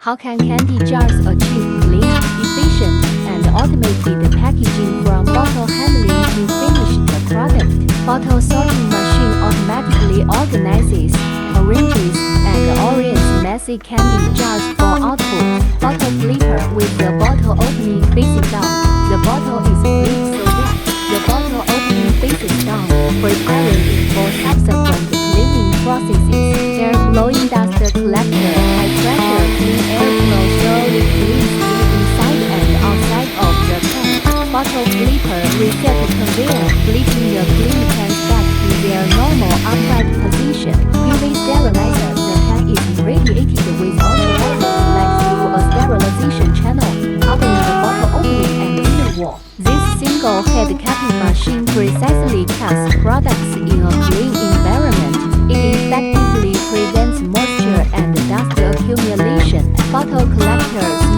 How can candy jars achieve clean, efficient, and automated packaging from bottle handling to finished product? Bottle sorting machine automatically organizes, arranges, and orients messy candy jars for output. Bottle flipper with the bottle opening facing down. The bottle is flipped so that the bottle opening faces down, preparing it for subsequent cleaning processes. Air blowing dust collector, high pressure clean airflow slowly cleans the inside and outside of the can. Bottle flipper reset conveyor, flipping the clean cans back to their normal upright position. UV sterilizer, the can is irradiated with ultraviolet light through a sterilization channel, covering the bottle opening and inner wall. This single head capping machine precisely caps products in a clean environment. It effectively prevents moisture and dust accumulation. Bottle collectors